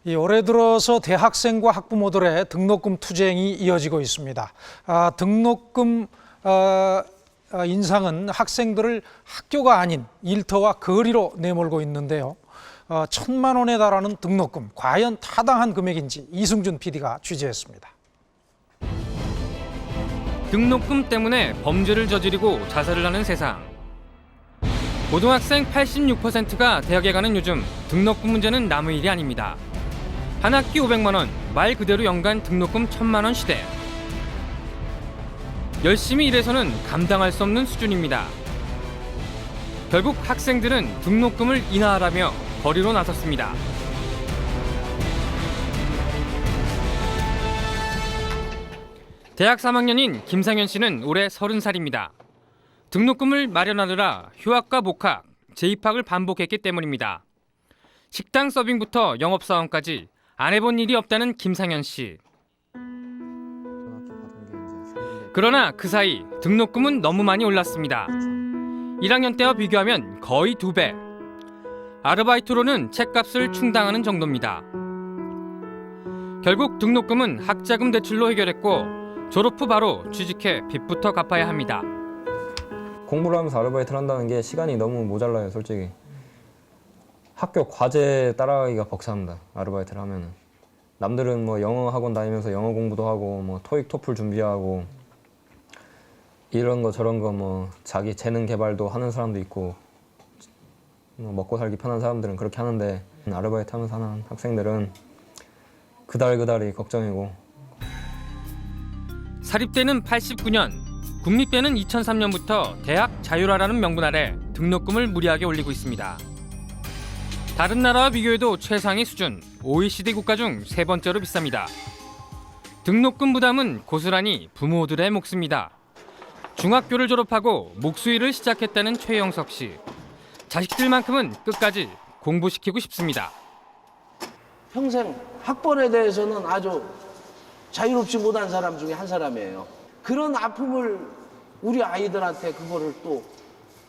올해 들어서 대학생과 학부모들의 등록금 투쟁이 이어지고 있습니다. 등록금 인상은 학생들을 학교가 아닌 일터와 거리로 내몰고 있는데요. 1,000만 원에 달하는 등록금, 과연 타당한 금액인지 이승준 PD가 취재했습니다. 등록금 때문에 범죄를 저지르고 자살을 하는 세상. 고등학생 86%가 대학에 가는 요즘 등록금 문제는 남의 일이 아닙니다. 한 학기 500만 원, 말 그대로 연간 등록금 1,000만 원 시대. 열심히 일해서는 감당할 수 없는 수준입니다. 결국 학생들은 등록금을 인하하라며 거리로 나섰습니다. 대학 3학년인 김상현 씨는 올해 30살입니다. 등록금을 마련하느라 휴학과 복학, 재입학을 반복했기 때문입니다. 식당 서빙부터 영업사원까지 안 해본 일이 없다는 김상현 씨. 그러나 그 사이 등록금은 너무 많이 올랐습니다. 1학년 때와 비교하면 거의 2배. 아르바이트로는 책값을 충당하는 정도입니다. 결국 등록금은 학자금 대출로 해결했고 졸업 후 바로 취직해 빚부터 갚아야 합니다. 공부를 하면서 아르바이트를 한다는 게 시간이 너무 모자라요, 솔직히. 학교 과제 따라가기가 벅찹니다, 아르바이트를 하면은. 남들은 뭐 영어 학원 다니면서 영어 공부도 하고 뭐 토익, 토플 준비하고 이런 거 저런 거 뭐 자기 재능 개발도 하는 사람도 있고 뭐 먹고 살기 편한 사람들은 그렇게 하는데 아르바이트 하면서 하는 학생들은 그달그달이 걱정이고. 사립대는 89년, 국립대는 2003년부터 대학 자율화라는 명분 아래 등록금을 무리하게 올리고 있습니다. 다른 나라와 비교해도 최상위 수준, OECD 국가 중 3번째로 비쌉니다. 등록금 부담은 고스란히 부모들의 몫입니다. 중학교를 졸업하고 목수일을 시작했다는 최영석 씨. 자식들만큼은 끝까지 공부시키고 싶습니다. 평생 학번에 대해서는 아주 자유롭지 못한 사람 중에 한 사람이에요. 그런 아픔을 우리 아이들한테 그거를 또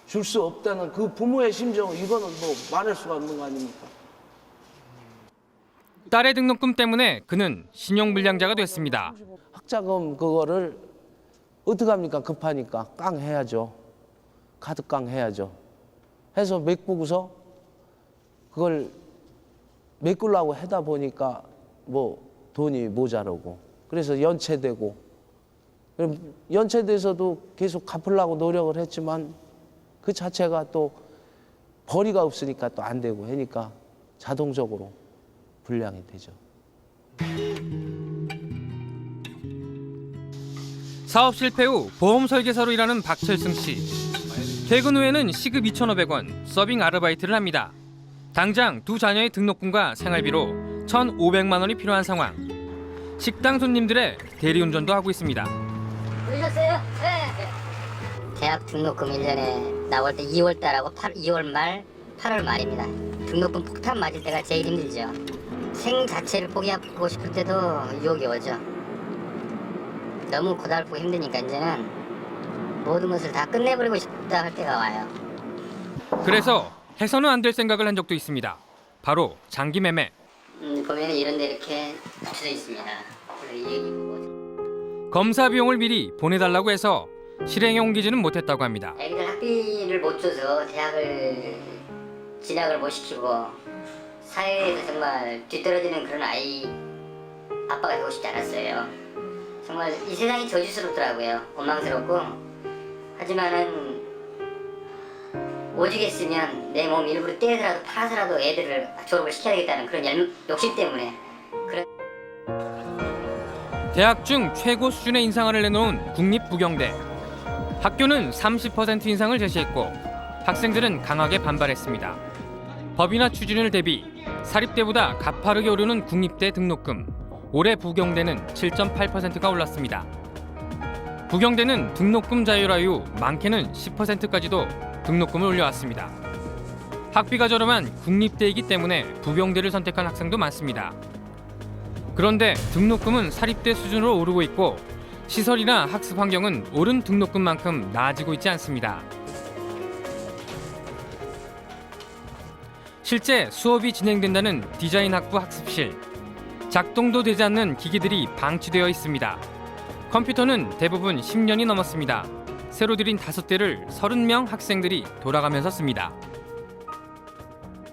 줄 수 없다는 그 부모의 심정, 이거는 뭐 말할 수가 없는 거 아닙니까? 딸의 등록금 때문에 그는 신용불량자가 됐습니다. 학자금 그거를 어떻게 합니까? 급하니까 깡 해야죠. 카드 깡 해야죠. 해서 메꾸고서 그걸 메꾸려고 하다 보니까 뭐 돈이 모자라고, 그래서 연체되고, 연체돼서도 계속 갚으려고 노력을 했지만 그 자체가 또 벌이가 없으니까 또 안 되고 하니까 자동적으로 불량이 되죠. 사업 실패 후 보험 설계사로 일하는 박철승 씨. 퇴근 후에는 시급 2,500원 서빙 아르바이트를 합니다. 당장 2 자녀의 등록금과 생활비로 1,500만 원이 필요한 상황. 식당 손님들의 대리운전도 하고 있습니다. 들으셨어요? 네. 대학 등록금 1년에 나올 때 2월 달하고 2월 말, 8월 말입니다. 등록금 폭탄 맞을 때가 제일 힘들죠. 생 자체를 포기하고 싶을 때도 유혹이 오죠. 너무 고달프고 힘드니까 이제는 모든 것을 다 끝내버리고 싶다 할 때가 와요. 그래서 해서는 안 될 생각을 한 적도 있습니다. 바로 장기 매매. 보면 이런 데 이렇게 붙여져 있습니다. 검사 비용을 미리 보내달라고 해서 실행에 옮기지는 못했다고 합니다. 애기들 학비를 못 줘서 대학을 진학을 못 시키고 사회에서 정말 뒤떨어지는 그런 아이 아빠가 되고 싶지 않았어요. 정말 이 세상이 저주스럽더라고요. 원망스럽고. 하지만은 오죽했으면 내 몸 일부러 떼서라도 팔아서라도 애들을 졸업을 시켜야겠다는 그런 욕심 때문에. 대학 중 최고 수준의 인상을 내놓은 국립부경대. 학교는 30% 인상을 제시했고 학생들은 강하게 반발했습니다. 법이나 추진을 대비 사립대보다 가파르게 오르는 국립대 등록금. 올해 부경대는 7.8%가 올랐습니다. 부경대는 등록금 자율화 이후 많게는 10%까지도 등록금을 올려왔습니다. 학비가 저렴한 국립대이기 때문에 부경대를 선택한 학생도 많습니다. 그런데 등록금은 사립대 수준으로 오르고 있고 시설이나 학습 환경은 오른 등록금만큼 나아지고 있지 않습니다. 실제 수업이 진행된다는 디자인학부 학습실. 작동도 되지 않는 기기들이 방치되어 있습니다. 컴퓨터는 대부분 10년이 넘었습니다. 새로 들인 5대를 30명 학생들이 돌아가면서 씁니다.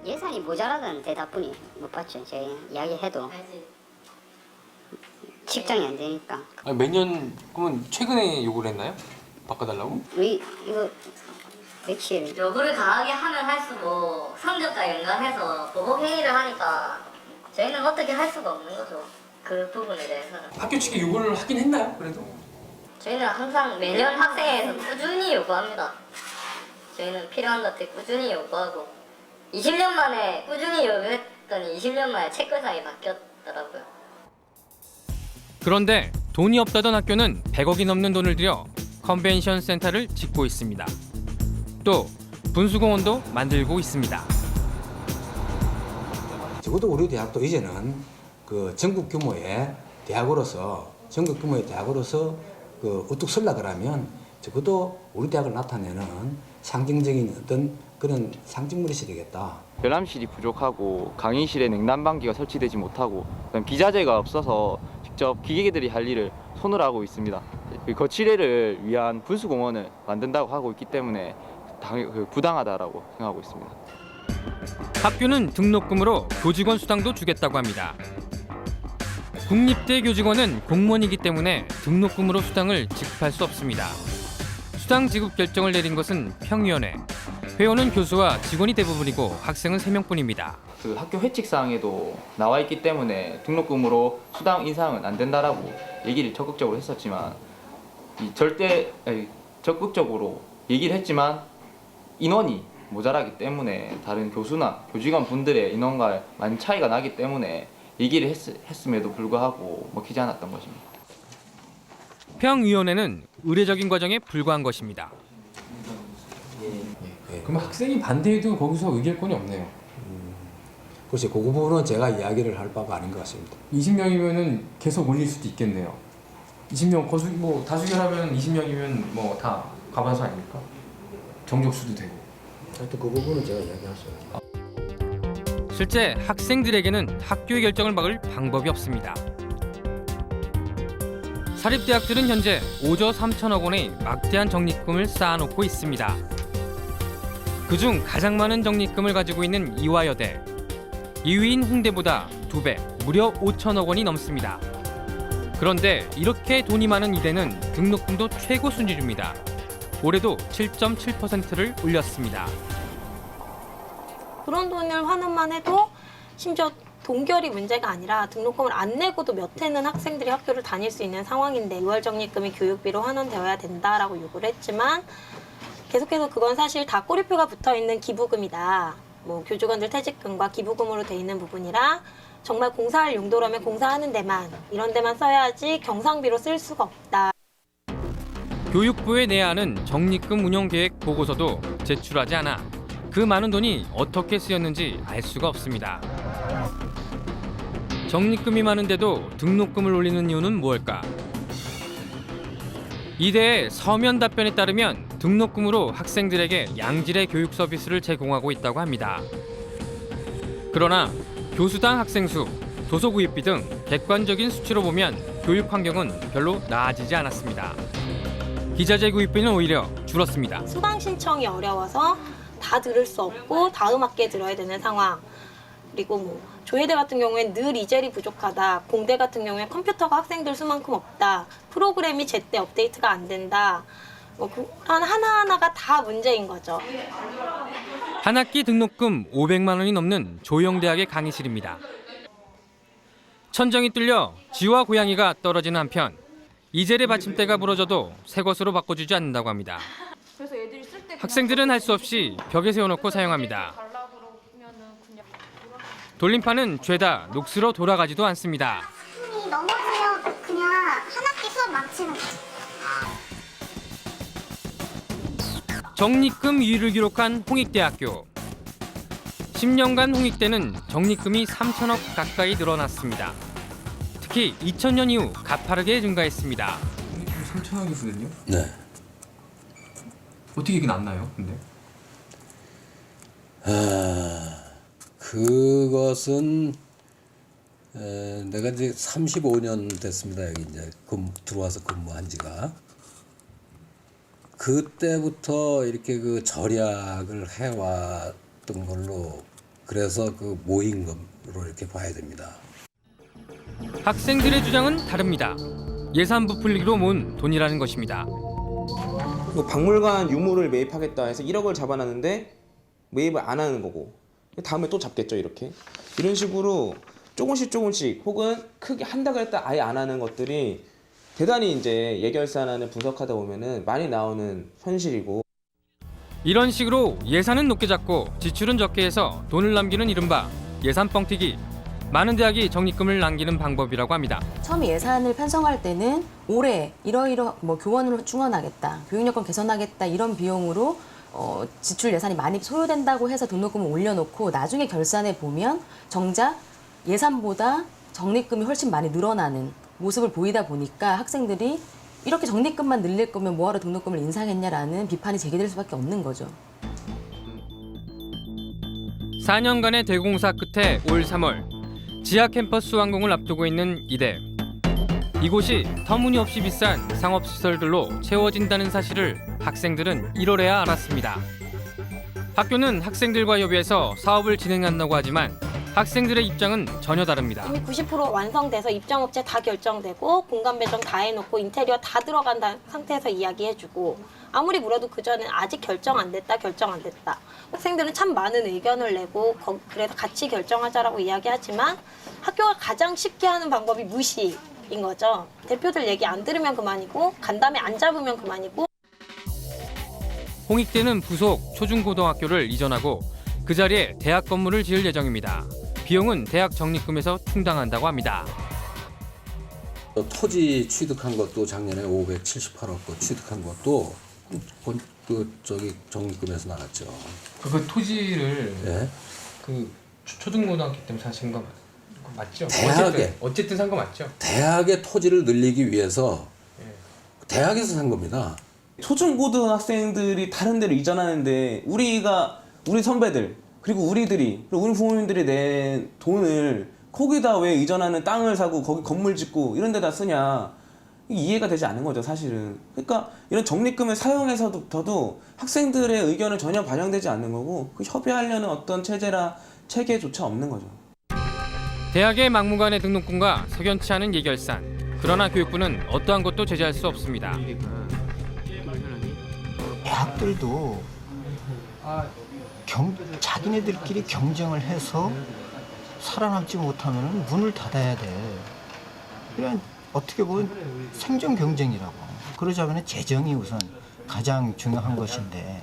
예산이 모자라다는 대답뿐이 못 받죠. 저희 이야기해도 측정이 안 되니까. 아니, 매년 그러면 최근에 요구를 했나요? 바꿔달라고? 이거 며칠 요구를 강하게 하면 할수록 성적과 연관해서 보복 행위를 하니까 저희는 어떻게 할 수가 없는 거죠. 그 부분에 대해서는. 학교 측에 요구를 하긴 했나요? 그래도? 저희는 항상 매년 학생회에서 꾸준히 요구합니다. 저희는 필요한 것들 꾸준히 요구하고 20년 만에 꾸준히 요구했더니 20년 만에 체크상이 바뀌었더라고요. 그런데 돈이 없다던 학교는 100억이 넘는 돈을 들여 컨벤션 센터를 짓고 있습니다. 또 분수공원도 만들고 있습니다. 적어도 우리 대학도 이제는 그 전국 규모의 대학으로서 그 우뚝 설라 그러면 적어도 우리 대학을 나타내는 상징적인 어떤 그런 상징물이 되겠다. 열람실이 부족하고 강의실에 냉난방기가 설치되지 못하고 비자재가 없어서 직접 기계들이 할 일을 손으로 하고 있습니다. 거치대를 위한 분수공원을 만든다고 하고 있기 때문에 부당하다라고 생각하고 있습니다. 학교는 등록금으로 교직원 수당도 주겠다고 합니다. 국립대 교직원은 공무원이기 때문에 등록금으로 수당을 지급할 수 없습니다. 수당 지급 결정을 내린 것은 평위원회. 회원은 교수와 직원이 대부분이고 학생은 3명뿐입니다. 그 학교 회칙사항에도 나와 있기 때문에 등록금으로 수당 인상은 안 된다라고 얘기를 적극적으로 했었지만 적극적으로 얘기를 했지만 인원이 모자라기 때문에 다른 교수나 교직원 분들의 인원과 많이 차이가 나기 때문에 얘기를 했음에도 불구하고 먹히지 않았던 것입니다. 평위원회는 의례적인 과정에 불과한 것입니다. 그럼 학생이 반대해도 거기서 의결권이 없네요. 글쎄 그 부분은 제가 이야기를 할 바가 아닌 것 같습니다. 20명이면은 계속 올릴 수도 있겠네요. 20명 다수결하면 20명이면 뭐 다 과반수 아닙니까? 정족수도 되고. 하여튼 그 부분은 제가 이야기했어요. 실제 학생들에게는 학교의 결정을 막을 방법이 없습니다. 사립대학들은 현재 5조 3천억 원의 막대한 적립금을 쌓아놓고 있습니다. 그중 가장 많은 적립금을 가지고 있는 이화여대. 2위인 홍대보다 2배, 무려 5천억 원이 넘습니다. 그런데 이렇게 돈이 많은 이대는 등록금도 최고 순위입니다. 올해도 7.7%를 올렸습니다. 그런 돈을 환원만 해도 심지어 동결이 문제가 아니라 등록금을 안 내고도 몇 해는 학생들이 학교를 다닐 수 있는 상황인데 6월 적립금이 교육비로 환원되어야 된다라고 요구를 했지만 계속해서 그건 사실 다 꼬리표가 붙어있는 기부금이다. 뭐 교직원들 퇴직금과 기부금으로 돼 있는 부분이라 정말 공사할 용도라면 공사하는 데만 이런 데만 써야지 경상비로 쓸 수가 없다. 교육부에 내야 하는 적립금 운영계획 보고서도 제출하지 않아 그 많은 돈이 어떻게 쓰였는지 알 수가 없습니다. 적립금이 많은데도 등록금을 올리는 이유는 무엇일까? 이대의 서면 답변에 따르면 등록금으로 학생들에게 양질의 교육 서비스를 제공하고 있다고 합니다. 그러나 교수당 학생 수, 도서 구입비 등 객관적인 수치로 보면 교육 환경은 별로 나아지지 않았습니다. 기자재 구입비는 오히려 줄었습니다. 수강 신청이 어려워서 다 들을 수 없고 다음 학기에 들어야 되는 상황. 그리고 뭐 조혜대 같은 경우엔 늘 이젤이 부족하다. 공대 같은 경우에 컴퓨터가 학생들 수만큼 없다. 프로그램이 제때 업데이트가 안 된다. 뭐 그런 하나하나가 다 문제인 거죠. 한 학기 등록금 500만 원이 넘는 조영대학의 강의실입니다. 천정이 뚫려 쥐와 고양이가 떨어지는 한편 이젤의 받침대가 부러져도 새 것으로 바꿔주지 않는다고 합니다. 학생들은 할 수 없이 벽에 세워놓고 사용합니다. 돌림판은 죄다 녹슬어 돌아가지도 않습니다. 넘어지면 그냥 한 학기 수업 망치는 거지. 적립금 2위를 기록한 홍익대학교. 10년간 홍익대는 적립금이 3천억 가까이 늘어났습니다. 특히 2000년 이후 가파르게 증가했습니다. 3천억이거든요? 네. 어떻게 이게 났나요, 근데? 그것은 내가 이제 35년 됐습니다. 여기 이제 들어와서 근무한 지가. 그때부터 이렇게 그 절약을 해왔던 걸로, 그래서 그 모임금으로 이렇게 봐야 됩니다. 학생들의 주장은 다릅니다. 예산 부풀리기로 모은 돈이라는 것입니다. 박물관 유물을 매입하겠다 해서 1억을 잡아놨는데 매입을 안 하는 거고, 다음에 또 잡겠죠. 이런 식으로 조금씩 혹은 크게 한다고 했다 아예 안 하는 것들이 대단히 이제 예결산안을 분석하다 보면은 많이 나오는 현실이고, 이런 식으로 예산은 높게 잡고 지출은 적게 해서 돈을 남기는 이른바 예산 뻥튀기. 많은 대학이 적립금을 남기는 방법이라고 합니다. 처음 예산을 편성할 때는 올해 이러이러 교원으로 충원하겠다, 교육여건 개선하겠다 이런 비용으로 지출 예산이 많이 소요된다고 해서 등록금을 올려놓고 나중에 결산해 보면 정작 예산보다 적립금이 훨씬 많이 늘어나는 모습을 보이다 보니까 학생들이 이렇게 적립금만 늘릴 거면 뭐하러 등록금을 인상했냐라는 비판이 제기될 수밖에 없는 거죠. 4년간의 대공사 끝에 올 3월 지하 캠퍼스 완공을 앞두고 있는 이대. 이곳이 터무니없이 비싼 상업시설들로 채워진다는 사실을 학생들은 1월에야 알았습니다. 학교는 학생들과 협의해서 사업을 진행한다고 하지만 학생들의 입장은 전혀 다릅니다. 이미 90% 완성돼서 입장업체 다 결정되고 공간 배정 다 해놓고 인테리어 다 들어간 상태에서 이야기해주고, 아무리 물어도 그전엔 아직 결정 안 됐다. 학생들은 참 많은 의견을 내고 그래서 같이 결정하자라고 이야기하지만 학교가 가장 쉽게 하는 방법이 무시인 거죠. 대표들 얘기 안 들으면 그만이고 간담회 안 잡으면 그만이고. 홍익대는 부속 초중고등학교를 이전하고 그 자리에 대학 건물을 지을 예정입니다. 비용은 대학 적립금에서 충당한다고 합니다. 토지 취득한 것도 작년에 578억 취득한 것도 적립금에서 나갔죠. 그 토지를 예? 그 초중고등학교 때문에 사신 거 맞죠? 대학에 어쨌든 산 거 맞죠? 대학의 토지를 늘리기 위해서 대학에서 산 겁니다. 초중고등학생들이 다른 데로 이전하는데 우리 선배들 그리고 우리 부모님들이 낸 돈을 거기다 왜 이전하는 땅을 사고 거기 건물 짓고 이런 데다 쓰냐, 이해가 되지 않는 거죠 사실은. 그러니까 이런 적립금을 사용해서도 학생들의 의견은 전혀 반영되지 않는 거고, 그 협의하려는 어떤 체계조차 없는 거죠. 대학의 막무가내 등록금과 석연치 않은 예결산. 그러나 교육부는 어떠한 것도 제재할 수 없습니다. 대학들도 자기네들끼리 경쟁을 해서 살아남지 못하면 문을 닫아야 돼. 그냥 어떻게 보면 생존 경쟁이라고. 그러자면 재정이 우선 가장 중요한 것인데,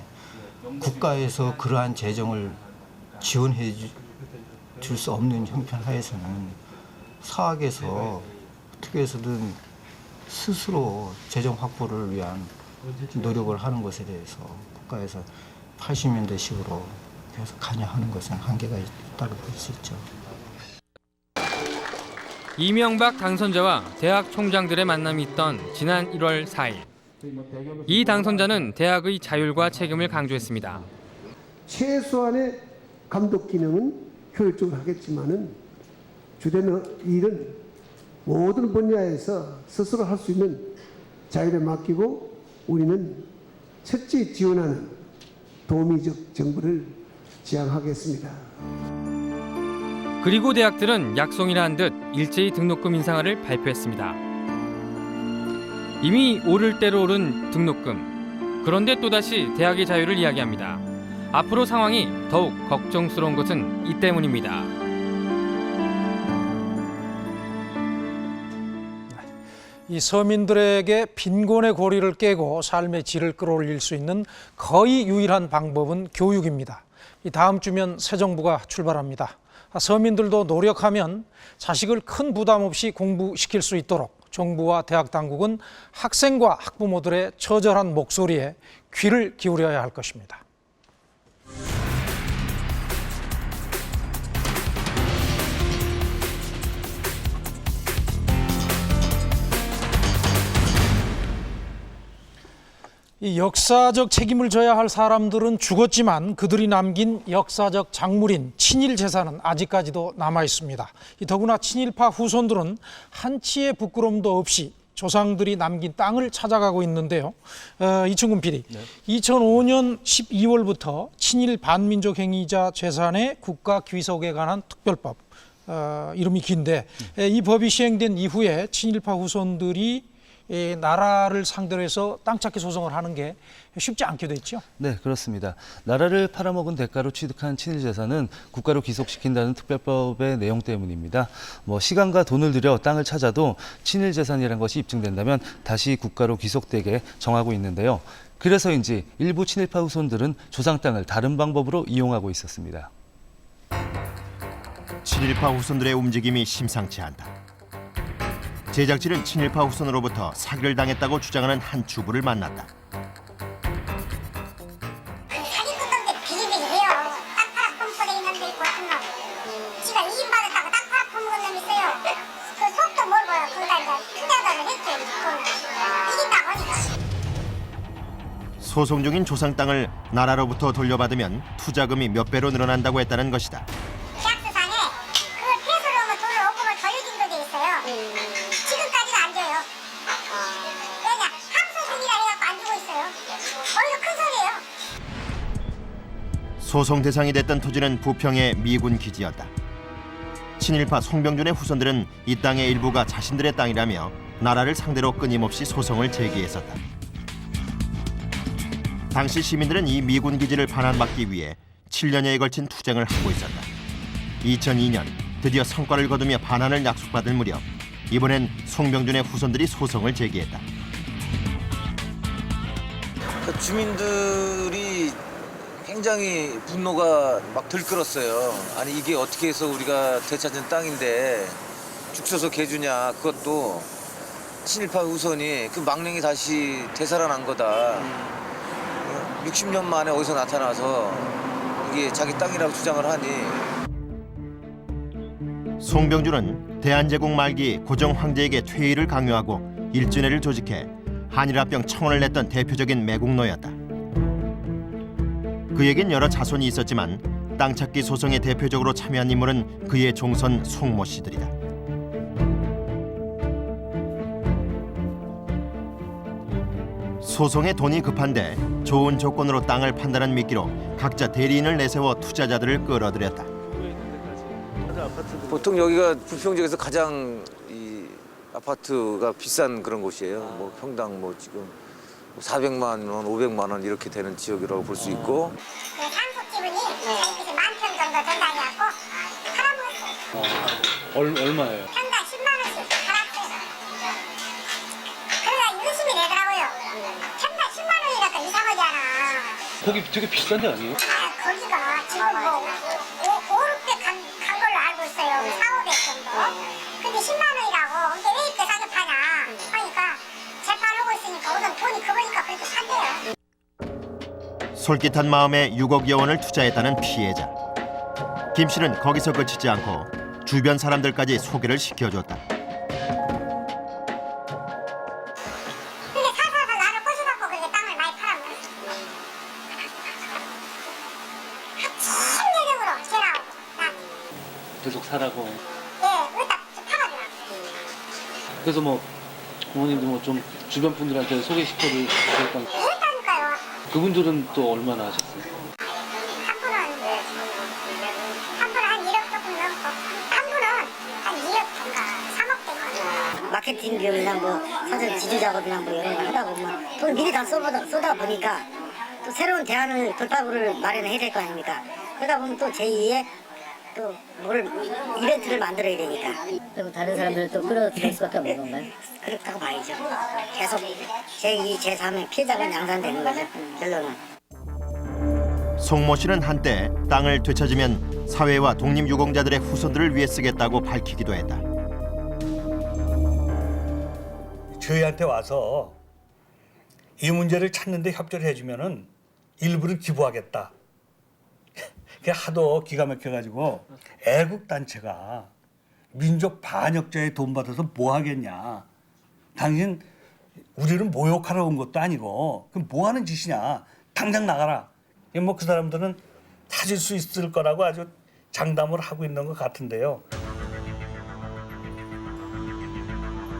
국가에서 그러한 재정을 지원해 줄 수 없는 형편 하에서는 사학에서 어떻게 해서든 스스로 재정 확보를 위한 노력을 하는 것에 대해서 국가에서 80년대식으로 계속 관여하는 것은 한계가 있다고 볼 수 있죠. 이명박 당선자와 대학 총장들의 만남이 있던 지난 1월 4일. 이 당선자는 대학의 자율과 책임을 강조했습니다. 최소한의 감독 기능은 효율적으로 하겠지만은 주된 일은 모든 분야에서 스스로 할 수 있는 자율에 맡기고 우리는 철저히 지원하는 도미적 정부를 지향하겠습니다. 그리고 대학들은 약속이나 한 듯 일제히 등록금 인상안을 발표했습니다. 이미 오를 대로 오른 등록금. 그런데 또다시 대학의 자유를 이야기합니다. 앞으로 상황이 더욱 걱정스러운 것은 이 때문입니다. 이 서민들에게 빈곤의 고리를 깨고 삶의 질을 끌어올릴 수 있는 거의 유일한 방법은 교육입니다. 이 다음 주면 새 정부가 출발합니다. 서민들도 노력하면 자식을 큰 부담 없이 공부시킬 수 있도록 정부와 대학 당국은 학생과 학부모들의 처절한 목소리에 귀를 기울여야 할 것입니다. 이 역사적 책임을 져야 할 사람들은 죽었지만 그들이 남긴 역사적 작물인 친일 재산은 아직까지도 남아 있습니다. 더구나 친일파 후손들은 한치의 부끄럼도 없이 조상들이 남긴 땅을 찾아가고 있는데요. 이충근 PD, 2005년 12월부터 친일 반민족 행위자 재산의 국가 귀속에 관한 특별법, 이름이 긴데 이 법이 시행된 이후에 친일파 후손들이 나라를 상대로 해서 땅 찾기 소송을 하는 게 쉽지 않게 됐죠. 네, 그렇습니다. 나라를 팔아먹은 대가로 취득한 친일 재산은 국가로 귀속시킨다는 특별법의 내용 때문입니다. 시간과 돈을 들여 땅을 찾아도 친일 재산이라는 것이 입증된다면 다시 국가로 귀속되게 정하고 있는데요. 그래서인지 일부 친일파 후손들은 조상 땅을 다른 방법으로 이용하고 있었습니다. 친일파 후손들의 움직임이 심상치 않다. 제작진은 친일파 후손으로부터 사기를 당했다고 주장하는 한 주부를 만났다. 사기꾼들한테 비리비리해요. 땅 팔아 펌프돼 있는 데 있고 같은 놈. 지가 이긴 받았다고 땅 팔아 퍼먹은 놈 있어요. 그 속도 모르고요. 거기다 이제 투자자를 했죠. 이긴다고 하니까. 소송 중인 조상 땅을 나라로부터 돌려받으면 투자금이 몇 배로 늘어난다고 했다는 것이다. 계약서상에 그걸 폐소를 하면 돈을 5%를 돌려주기로 돼 있어요. 지금까지는 안 줘요. 왜냐? 항소 중이라 해갖고 안 주고 있어요. 오히려 큰 소리예요. 소송 대상이 됐던 토지는 부평의 미군 기지였다. 친일파 송병준의 후손들은 이 땅의 일부가 자신들의 땅이라며 나라를 상대로 끊임없이 소송을 제기했었다. 당시 시민들은 이 미군 기지를 반환받기 위해 7년여에 걸친 투쟁을 하고 있었다. 2002년 드디어 성과를 거두며 반환을 약속받을 무렵 이번엔 송병준의 후손들이 소송을 제기했다. 주민들이 굉장히 분노가 막 들끓었어요. 아니 이게 어떻게 해서 우리가 되찾은 땅인데 죽서서 개주냐. 그것도 친일파 후손이 그 망령이 다시 되살아난 거다. 60년 만에 어디서 나타나서 이게 자기 땅이라고 주장을 하니. 송병준은 대한제국 말기 고종 황제에게 퇴위를 강요하고 일진회를 조직해 한일합병 청원을 냈던 대표적인 매국노였다. 그에겐 여러 자손이 있었지만 땅 찾기 소송에 대표적으로 참여한 인물은 그의 종손 송모 씨들이다. 소송에 돈이 급한데 좋은 조건으로 땅을 판다는 미끼로 각자 대리인을 내세워 투자자들을 끌어들였다. 보통 여기가 부평 지역에서 가장 이 아파트가 비싼 그런 곳이에요. 뭐 평당 뭐 지금 400만 원, 500만 원 이렇게 되는 지역이라고 볼 수 있고. 그 상속 지분이 자기들이 10,000평 정도 된다해갖고 팔아먹었어요. 얼마예요? 평당 10만 원씩 팔았어요. 그러다 유심히 내더라고요. 평당 10만 원이니까 이상하지 않아. 거기 되게 비싼 데 아니에요? 거기가 지금 뭐 5, 600 간 걸로 알고 있어요. 4, 500 정도. 근데 10만 원이라고. 근데 왜 이렇게 싸게 파냐 하니까 재판하고 있으니까 우선 돈이 그거니까 그렇게 산대요. 솔깃한 마음에 6억여 원을 투자했다는 피해자. 김 씨는 거기서 그치지 않고 주변 사람들까지 소개를 시켜줬다. 근데 사서 나를 꼬셔갖고 그렇게 땅을 많이 팔아먹었어. 심리적으로 쟤라고 나한테. 계속 사라고. 예, 여기다 팔아주라고. 그래서 부모님도 좀 주변 분들한테 소개시켜를 했던. 했다니까요. 그분들은 또 얼마나 하셨어요? 한 분은 한 1억 조금 넘고 한 분은 한 2억 정가 3억 정가. 마케팅 비용이나 사전 지주 작업이나 이런 걸 하다 보면 돈 미리 다 쏟아 보니까 또 새로운 대안을 돌파구를 마련해야 될 거 아닙니까? 그러다 보면 또 제2의 또 이벤트를 만들어야 되니까. 그리고 다른 사람들을 또 끌어들일 수밖에 없는 건가요? 그렇다고 봐야죠. 계속 제2, 제3의 피해자가 양산되는 거죠. 결론은. 송모 씨는 한때 땅을 되찾으면 사회와 독립유공자들의 후손들을 위해 쓰겠다고 밝히기도 했다. 저희한테 와서 이 문제를 찾는데 협조를 해주면은 일부를 기부하겠다. 그게 하도 기가 막혀가지고 애국단체가 민족 반역자에 돈 받아서 뭐 하겠냐. 당신 우리는 모욕하러 온 것도 아니고 그럼 뭐 하는 짓이냐. 당장 나가라. 뭐 그 사람들은 찾을 수 있을 거라고 아주 장담을 하고 있는 것 같은데요.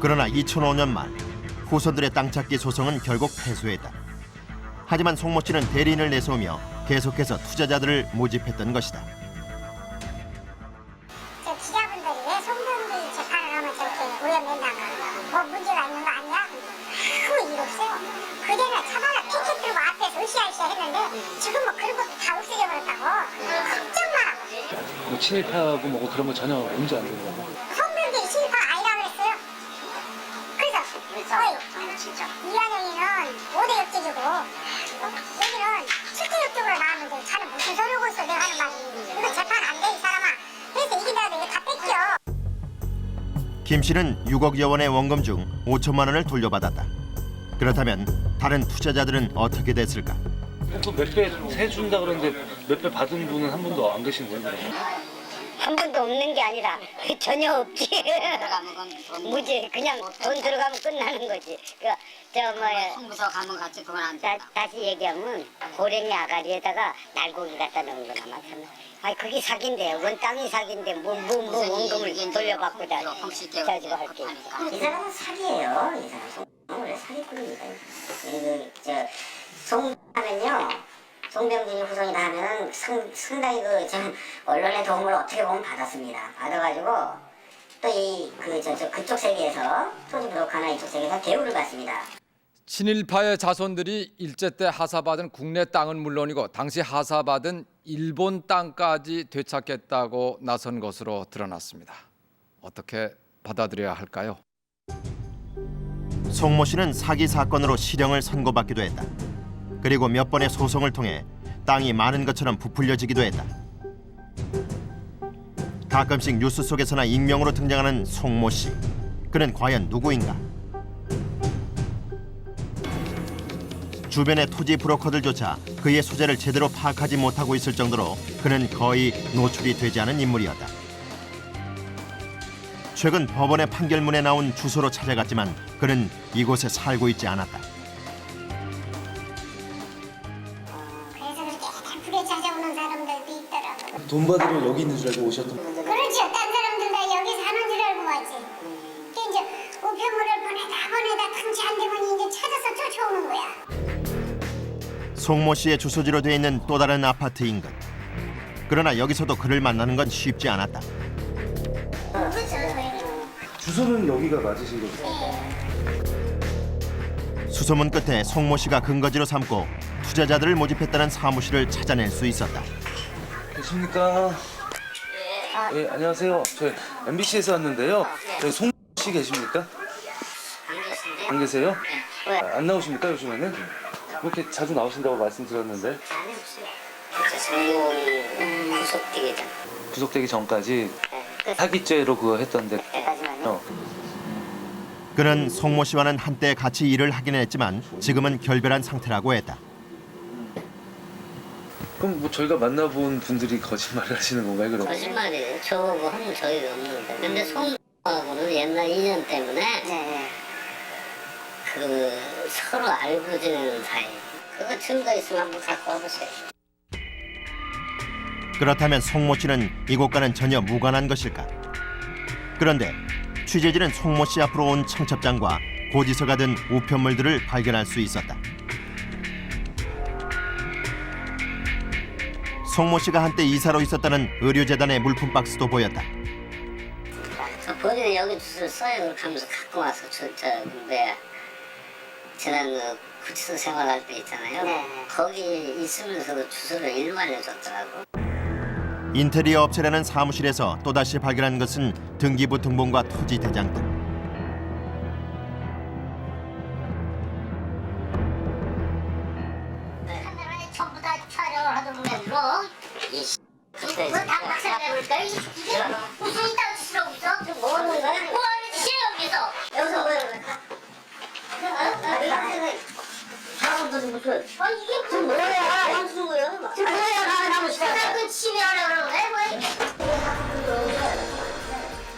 그러나 2005년 말 후손들의 땅 찾기 소송은 결국 패소했다. 하지만 송모 씨는 대리인을 내세우며 계속해서 투자자들을 모집했던 것이다. 저 기자분들이 왜 송병기 재판을 하면 저렇게 오염된다고 뭐 문제가 있는 거 아니야? 아무 일 없어요. 그대나 차발라 피켓 들고 앞에서 으쌰으쌰 했는데 지금 뭐 그런 것도 다 없어져 버렸다고. 걱정 마. 뭐 친일파하고 뭐고 그런 거 전혀 문제 안 되는 거고. 송병기 친일파 아니라고 그랬어요. 그래서 이완영이는 5대 역적이고 여기는 7대 역적으로 나왔는데 자는 무슨 소리 하고 있어 내가 하는 말이. 이거 재판 안 돼 이 사람아. 그래서 이긴다고 이거 다 뺏겨. 김 씨는 6억여 원의 원금 중 5천만 원을 돌려받았다. 그렇다면 다른 투자자들은 어떻게 됐을까? 몇배 세준다 그러는데 몇 배 받은 분은 한 분도 안 계신 거예요? 한 번도 없는 게 아니라 전혀 없지. 무지 그냥 돈 들어가면 끝나는 거지. 송부서 가면 같이 그건 안 돼. 다시 얘기하면 고랭이 아가리에다가 날고기 갖다 넣은 거나 마찬가지. 아니 그게 사기인데 원 땅이 사기인데 뭐 원금을 돌려받고 자지고 할게. 이 사람은 사기예요. 이 사람 원래 사기꾼입니다. 송하면요. 송병진이 후손이다 하면은 상당히 언론의 도움을 어떻게 보면 받았습니다. 받아가지고 또 그쪽 세계에서 토지 브로커나 이쪽 세계에서 대우를 받습니다. 친일파의 자손들이 일제 때 하사받은 국내 땅은 물론이고 당시 하사받은 일본 땅까지 되찾겠다고 나선 것으로 드러났습니다. 어떻게 받아들여야 할까요? 송모 씨는 사기 사건으로 실형을 선고받기도 했다. 그리고 몇 번의 소송을 통해 땅이 많은 것처럼 부풀려지기도 했다. 가끔씩 뉴스 속에서나 익명으로 등장하는 송모 씨. 그는 과연 누구인가? 주변의 토지 브로커들조차 그의 소재를 제대로 파악하지 못하고 있을 정도로 그는 거의 노출이 되지 않은 인물이었다. 최근 법원의 판결문에 나온 주소로 찾아갔지만 그는 이곳에 살고 있지 않았다. 그래서 그렇게 애타프게 찾아오는 사람들도 있더라고. 돈 받으러 여기 있는 줄 알고 오셨던 분. 그렇죠. 딴 사람들 다 여기 사는 줄 알고 왔지. 그 이제 우편물을 보내다 당치 안 되면 이제 찾아서 쫓아오는 거야. 송모 씨의 주소지로 돼 있는 또 다른 아파트 인근. 그러나 여기서도 그를 만나는 건 쉽지 않았다. 주소는 여기가 맞으신 거죠? 수소문 끝에 송모 씨가 근거지로 삼고 투자자들을 모집했다는 사무실을 찾아낼 수 있었다. 계십니까? 예, 안녕하세요. 저희 MBC에서 왔는데요. 저희 송모 씨 계십니까? 안 계세요? 안 나오십니까 요즘에는? 이렇게 자주 나오신다고 말씀드렸는데. 구속되기 전. 구속되기 전까지 사기죄로 그거 했던데. 그는 송모 씨와는 한때 같이 일을 하긴 했지만 지금은 결별한 상태라고 했다. 그럼 뭐 저희가 만나본 분들이 거짓말을 하시는 건가요, 그럼? 거짓말이에요. 저거 하는 저희가 없는데. 근데 송하고는 옛날 인연 때문에 서로 알고 지내는 사이. 그거 증거 있으면 한번 갖고 와보세요. 그렇다면 송모 씨는 이곳과는 전혀 무관한 것일까? 그런데 취재진은 송모 씨 앞으로 온 청첩장과 고지서가 든 우편물들을 발견할 수 있었다. 송모 씨가 한때 이사로 있었다는 의료재단의 물품 박스도 보였다. 저 본인이 여기 주소를 써요. 그렇게 하면서 갖고 와서 지난 구치소 생활할 때 있잖아요. 거기 있으면서도 주소를 일로 알려줬더라고. 인테리어 업체라는 사무실에서 또다시 발견한 것은 등기부 등본과 토지 대장 등. 카메라에 전부 다 촬영을 하던 왜 그럼? 이거 다 박살 내볼까? 이게 무슨 이따 짓이라고 있어? 뭐 하는 거야? 뭐 하는 짓이야 여기서? 여기서 뭐 하는 거야? 사람들이 무슨? 이게 무슨 뭐야? 무슨 거야? 지금 뭐야? 나무 시작. 그 집에 하려고 그러네?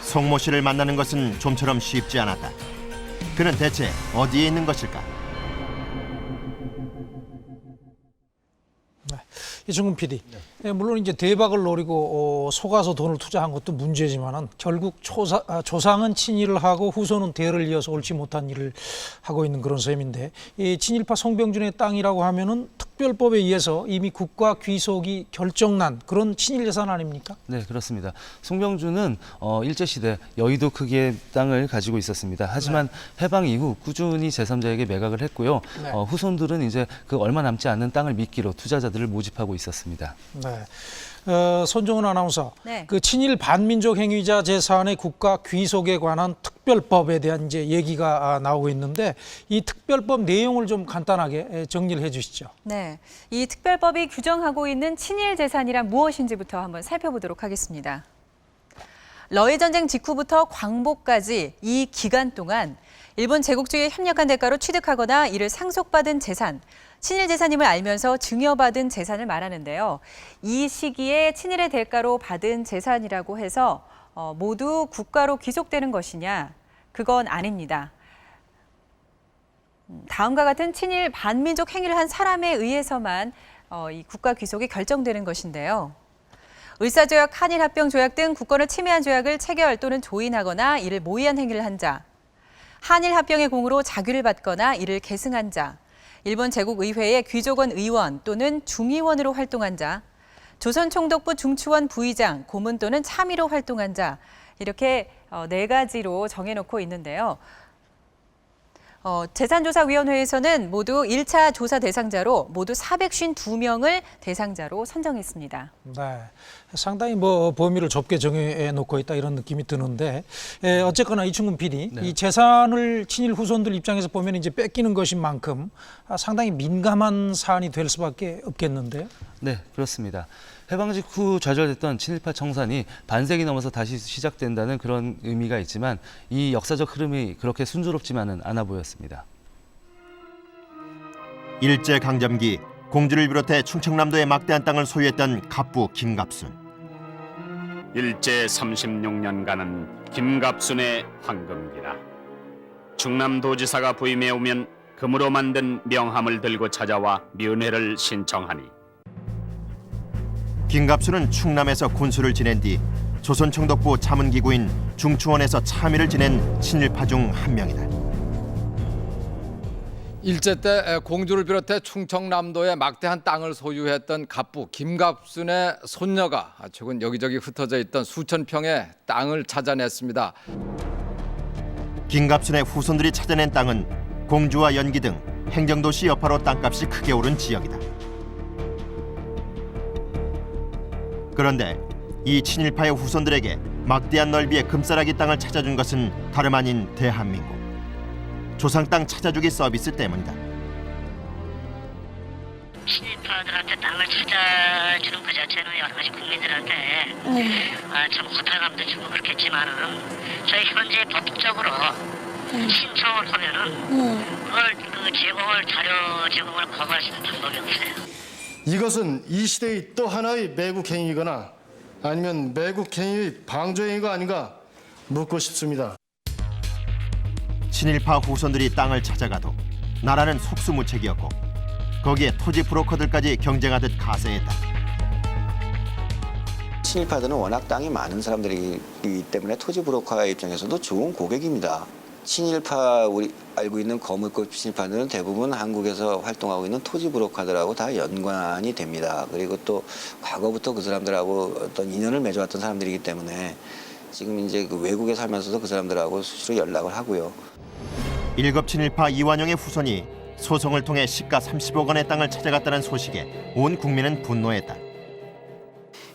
송모 씨를 만나는 것은 좀처럼 쉽지 않았다. 그는 대체 어디에 있는 것일까? 이충근 PD, 물론 이제 대박을 노리고 속아서 돈을 투자한 것도 문제지만은 결국 조상은 친일을 하고 후손은 대를 이어서 옳지 못한 일을 하고 있는 그런 셈인데, 이 친일파 송병준의 땅이라고 하면은 특별법에 의해서 이미 국가 귀속이 결정난 그런 친일 재산 아닙니까? 네, 그렇습니다. 송병준은 일제시대 여의도 크기의 땅을 가지고 있었습니다. 하지만 해방 이후 꾸준히 제3자에게 매각을 했고요. 네. 후손들은 이제 그 얼마 남지 않는 땅을 미끼로 투자자들을 모집하고 있었습니다. 네. 손정은 아나운서, 네. 그 친일 반민족 행위자 재산의 국가 귀속에 관한 특별법에 대한 이제 얘기가 나오고 있는데, 이 특별법 내용을 좀 간단하게 정리를 해주시죠. 네, 이 특별법이 규정하고 있는 친일 재산이란 무엇인지부터 한번 살펴보도록 하겠습니다. 러일 전쟁 직후부터 광복까지 이 기간 동안 일본 제국주의에 협력한 대가로 취득하거나 이를 상속받은 재산, 친일 재산임을 알면서 증여받은 재산을 말하는데요. 이 시기에 친일의 대가로 받은 재산이라고 해서 모두 국가로 귀속되는 것이냐? 그건 아닙니다. 다음과 같은 친일 반민족 행위를 한 사람에 의해서만 이 국가 귀속이 결정되는 것인데요. 을사조약, 한일합병조약 등 국권을 침해한 조약을 체결 또는 조인하거나 이를 모의한 행위를 한 자, 한일합병의 공으로 자규를 받거나 이를 계승한 자, 일본 제국의회의 귀족원 의원 또는 중의원으로 활동한 자, 조선총독부 중추원 부의장, 고문 또는 참의로 활동한 자, 이렇게 4가지로 정해놓고 있는데요. 재산조사위원회에서는 모두 1차 조사 대상자로 모두 452명을 대상자로 선정했습니다. 네, 상당히 범위를 좁게 정해놓고 있다 이런 느낌이 드는데, 어쨌거나 이충근 PD, 네. 이 재산을 친일 후손들 입장에서 보면 이제 뺏기는 것인 만큼 상당히 민감한 사안이 될 수밖에 없겠는데요. 네, 그렇습니다. 해방 직후 좌절됐던 친일파 청산이 반세기 넘어서 다시 시작된다는 그런 의미가 있지만 이 역사적 흐름이 그렇게 순조롭지만은 않아 보였습니다. 일제강점기 공주를 비롯해 충청남도의 막대한 땅을 소유했던 갑부 김갑순. 일제 36년간은 김갑순의 황금기라. 충남도지사가 부임해 오면 금으로 만든 명함을 들고 찾아와 면회를 신청하니 김갑순은 충남에서 군수를 지낸 뒤 조선총독부 자문기구인 중추원에서 참의를 지낸 친일파 중 한 명이다. 일제 때 공주를 비롯해 충청남도에 막대한 땅을 소유했던 갑부 김갑순의 손녀가 최근 여기저기 흩어져 있던 수천 평의 땅을 찾아냈습니다. 김갑순의 후손들이 찾아낸 땅은 공주와 연기 등 행정도시 여파로 땅값이 크게 오른 지역이다. 그런데 이 친일파의 후손들에게 막대한 넓이의 금싸라기 땅을 찾아준 것은 다름 아닌 대한민국. 조상 땅 찾아주기 서비스 때문이다. 친일파들한테 땅을 찾아주는 그 자체는 여러 가지 국민들한테 좀 허탈감도 주고 그렇겠지만은 저희 현재 법적으로 신청을 하면은 그걸 자료 제공을 거부할 수 있는 방법이 없어요. 이것은 이 시대의 또 하나의 매국 행위거나 아니면 매국 행위의 방조 행위가 아닌가 묻고 싶습니다. 친일파 후손들이 땅을 찾아가도 나라는 속수무책이었고 거기에 토지 브로커들까지 경쟁하듯 가세했다. 친일파들은 워낙 땅이 많은 사람들이기 때문에 토지 브로커 입장에서도 좋은 고객입니다. 친일파 우리 알고 있는 거물급 친일파들은 대부분 한국에서 활동하고 있는 토지 브로커들하고 다 연관이 됩니다. 그리고 또 과거부터 그 사람들하고 어떤 인연을 맺어왔던 사람들이기 때문에 지금 이제 그 외국에 살면서도 그 사람들하고 수시로 연락을 하고요. 1급 친일파 이완용의 후손이 소송을 통해 시가 30억 원의 땅을 찾아갔다는 소식에 온 국민은 분노했다.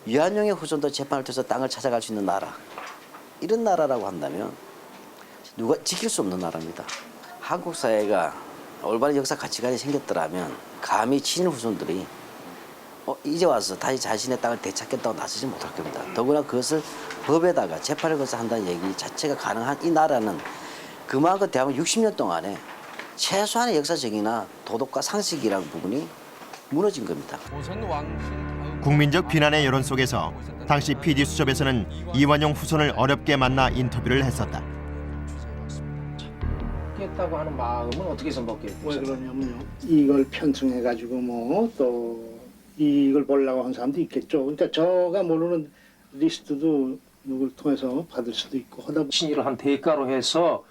이완용의 후손도 재판을 통해서 땅을 찾아갈 수 있는 나라, 이런 나라라고 한다면 누가 지킬 수 없는 나라입니다. 한국 사회가 올바른 역사 가치관이 생겼더라면 감히 친일 후손들이 이제 와서 다시 자신의 땅을 되찾겠다고 나서지 못할 겁니다. 더구나 그것을 법에다가 재판을 거쳐 한다는 얘기 자체가 가능한 이 나라는 그만큼 대한민국 60년 동안에 최소한의 역사적이나 도덕과 상식이라는 부분이 무너진 겁니다. 국민적 비난의 여론 속에서 당시 PD수첩에서는 이완용 후손을 어렵게 만나 인터뷰를 했었다. 먹겠다고 하는 마음은 어떻게 해서 먹게 됐어요? 왜 그러냐면요. 이걸 편승해가지고 뭐 또 이걸 보려고 하는 사람도 있겠죠. 그러니까 저가 모르는 리스트도 누굴 통해서 받을 수도 있고 하다 보니 친일을 한 대가로 해서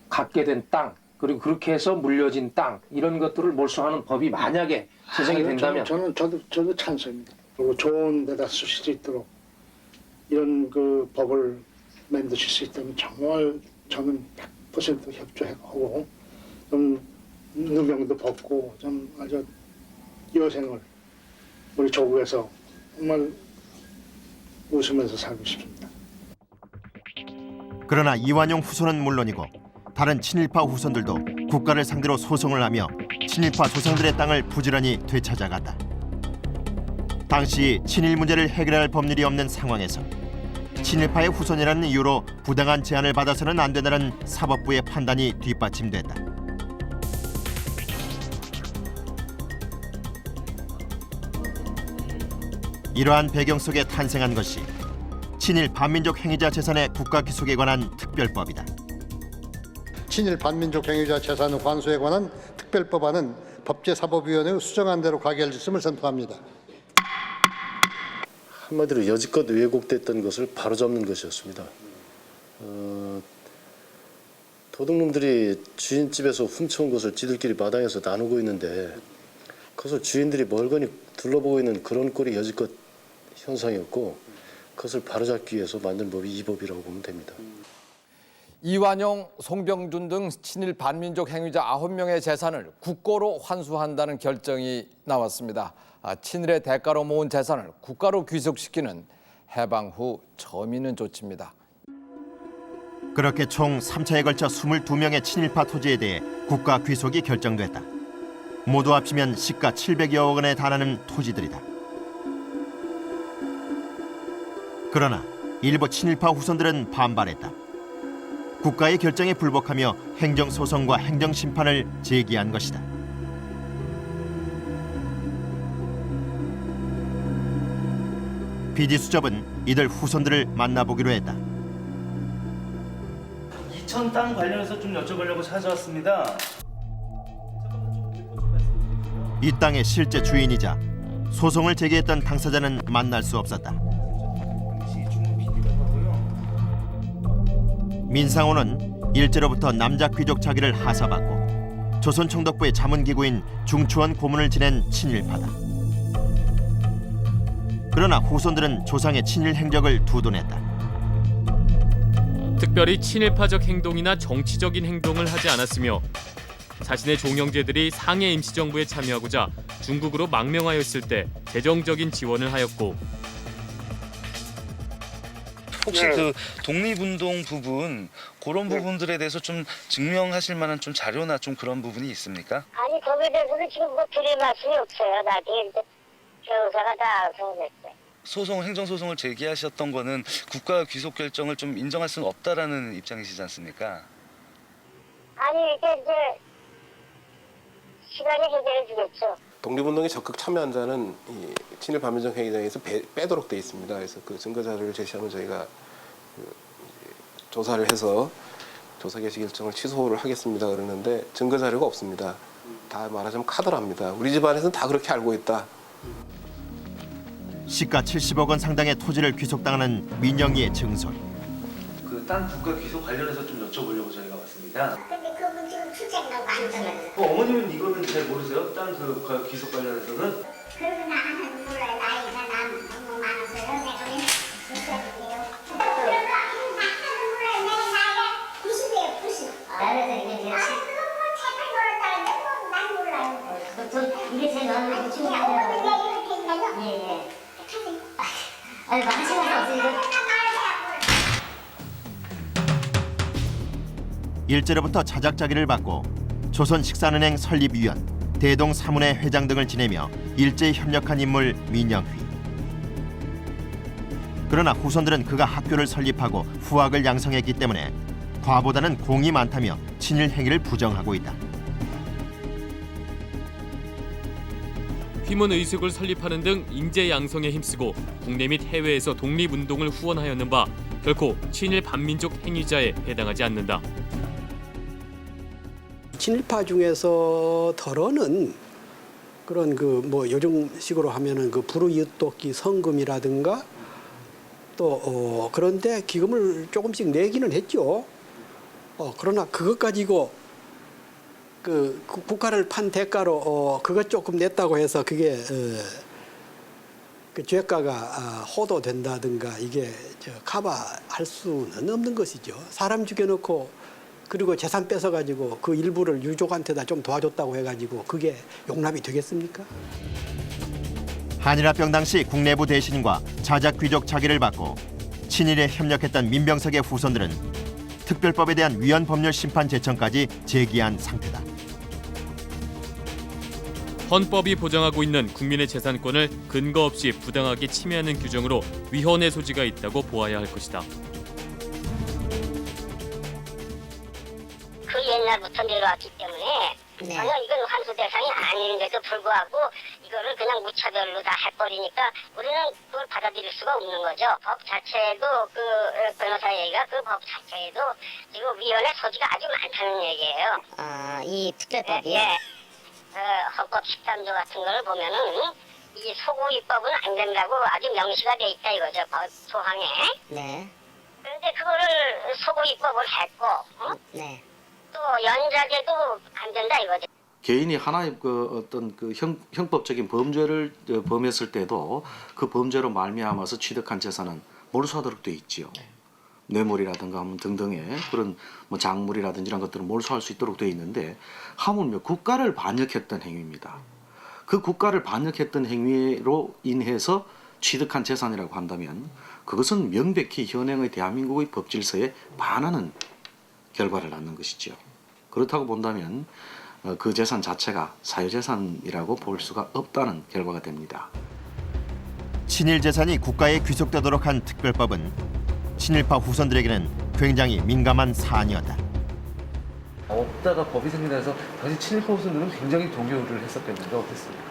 갖게 된 땅, 그리고 그렇게 해서 물려진 땅 이런 것들을 몰수하는 법이 만약에 제정이 된다면 저도 찬성입니다. 그리고 좋은 데다 쓰실 수 있도록 이런 그 법을 만드실 수 있다면 정말 저는 100% 협조하고 좀 누명도 벗고 좀 아주 여생을 우리 조국에서 정말 웃으면서 살고 싶습니다. 그러나 이완용 후손은 물론이고 다른 친일파 후손들도 국가를 상대로 소송을 하며 친일파 조상들의 땅을 부지런히 되찾아갔다. 당시 친일 문제를 해결할 법률이 없는 상황에서 친일파의 후손이라는 이유로 부당한 제한을 받아서는 안 된다는 사법부의 판단이 뒷받침됐다. 이러한 배경 속에 탄생한 것이 친일 반민족 행위자 재산의 국가 귀속에 관한 특별법이다. 친일 반민족 행위자 재산 환수에 관한 특별법안은 법제사법위원회의 수정안 대로 가결할 짓을 선포합니다. 한마디로 여지껏 왜곡됐던 것을 바로잡는 것이었습니다. 도둑놈들이 주인집에서 훔쳐온 것을 지들끼리 마당에서 나누고 있는데 그것을 주인들이 멀거니 둘러보고 있는 그런 꼴이 여지껏 현상이었고 그것을 바로잡기 위해서 만든 법이 이 법이라고 보면 됩니다. 이완용, 송병준 등 친일 반민족 행위자 9명의 재산을 국고로 환수한다는 결정이 나왔습니다. 친일의 대가로 모은 재산을 국가로 귀속시키는 해방 후 처음 있는 조치입니다. 그렇게 총 3차에 걸쳐 22명의 친일파 토지에 대해 국가 귀속이 결정됐다. 모두 합치면 시가 700여억 원에 달하는 토지들이다. 그러나 일부 친일파 후손들은 반발했다. 국가의 결정에 불복하며 행정소송과 행정심판을 제기한 것이다. PD수첩은 이들 후손들을 만나보기로 했다. 이천 땅 관련해서 좀 여쭤보려고 찾아왔습니다. 이 땅의 실제 주인이자 소송을 제기했던 당사자는 만날 수 없었다. 민상호는 일제로부터 남자 귀족 자기를 하사받고 조선총독부의 자문기구인 중추원 고문을 지낸 친일파다. 그러나 후손들은 조상의 친일 행적을 두둔했다. 특별히 친일파적 행동이나 정치적인 행동을 하지 않았으며 자신의 종형제들이 상해 임시정부에 참여하고자 중국으로 망명하였을 때 재정적인 지원을 하였고 혹시 그 독립운동 부분 그런 부분들에 대해서 좀 증명하실 만한 좀 자료나 좀 그런 부분이 있습니까? 아니 거기에 대해서는 지금 뭐 드릴 말씀이 없어요. 나중에 이제 변호사가 다 알아서 했어요. 행정소송을 제기하셨던 거는 국가 귀속 결정을 좀 인정할 수는 없다라는 입장이시지 않습니까? 아니 이게 이제 시간이 해결해 주겠죠. 독립운동에 적극 참여한 자는 이 친일 반민족 행위자에서 빼도록 돼 있습니다. 그래서 그 증거 자료를 제시하면 저희가 조사를 해서 조사 개시 결정을 취소를 하겠습니다. 그러는데 증거 자료가 없습니다. 다 말하자면 카더랍니다. 우리 집안에서는 다 그렇게 알고 있다. 시가 70억 원 상당의 토지를 귀속당하는 민영이의 증손. 그 땅 국가 귀속 관련해서 좀 여쭤보려고 저희가 왔습니다. 근데 그분 지금 출장난 거안 되면. 어머님은 이거는 잘 모르세요? 땅 그 귀속 관련해서는? 그러고 나는 몰라요. 나이가 난 너무 많아서요. 내가 왜 못해줄게요. 그러고 나는 몰라요. 내가 나이가 90이에요. 90. 나이가 이게 이제. 아니 그거 뭐 제발 놀았다는데 뭐 난 몰라요. 그것도 이게 제가 하는 거 친구가 내가 이렇게 있나요? 예. 아니 많은 시간이 없으니까. 일제로부터 자작자기를 받고 조선식산은행 설립위원, 대동사문회 회장 등을 지내며 일제에 협력한 인물 민영휘. 그러나 후손들은 그가 학교를 설립하고 후학을 양성했기 때문에 과보다는 공이 많다며 친일 행위를 부정하고 있다. 휘문 의숙을 설립하는 등 인재 양성에 힘쓰고 국내 및 해외에서 독립운동을 후원하였는 바 결코 친일 반민족 행위자에 해당하지 않는다. 친일파 중에서 덜어는 그런 그 뭐 요즘식으로 하면은 그 불우이웃돕기 성금이라든가 또 그런데 기금을 조금씩 내기는 했죠. 그러나 그것 가지고 그 국가를 판 대가로 그것 조금 냈다고 해서 그게 그 죄가가 호도된다든가 이게 커버할 수는 없는 것이죠. 사람 죽여놓고 그리고 재산 뺏어가지고 그 일부를 유족한테다 좀 도와줬다고 해가지고 그게 용납이 되겠습니까? 한일합병 당시 국내부 대신과 자작 귀족 자기를 받고 친일에 협력했던 민병석의 후손들은 특별법에 대한 위헌 법률 심판 제청까지 제기한 상태다. 헌법이 보장하고 있는 국민의 재산권을 근거 없이 부당하게 침해하는 규정으로 위헌의 소지가 있다고 보아야 할 것이다. 그 옛날부터 내려왔기 때문에 전혀 이건 환수 대상이 아닌데도 불구하고 이거를 그냥 무차별로 다 해버리니까 우리는 그걸 받아들일 수가 없는 거죠. 법 자체에도 그 변호사 얘기가 그 법 자체에도 지금 위헌의 소지가 아주 많다는 얘기예요. 이 특별법이요? 네. 헌법 13조 같은 걸 보면은 이 소고기법은 안 된다고 아주 명시가 돼 있다 이거죠. 법 소항에. 네. 그런데 그거를 소고기법을 했고, 또 연자제도 안 된다 이거죠. 개인이 하나의 그 어떤 그 형법적인 범죄를 범했을 때도 그 범죄로 말미암아서 취득한 재산은 몰수하도록 돼 있지요. 뇌물이라든가 등등의 그런 뭐 작물이라든지 이런 것들을 몰수할 수 있도록 돼 있는데 하물며 국가를 반역했던 행위입니다. 그 국가를 반역했던 행위로 인해서 취득한 재산이라고 한다면 그것은 명백히 현행의 대한민국의 법질서에 반하는 결과를 낳는 것이죠. 그렇다고 본다면 그 재산 자체가 사유재산이라고 볼 수가 없다는 결과가 됩니다. 친일 재산이 국가에 귀속되도록 한 특별법은 친일파 후손들에게는 굉장히 민감한 사안이었다. 없다가 법이 생겨나서 당시 친일파 후손들은 굉장히 동요를 했었겠는데 어땠습니까?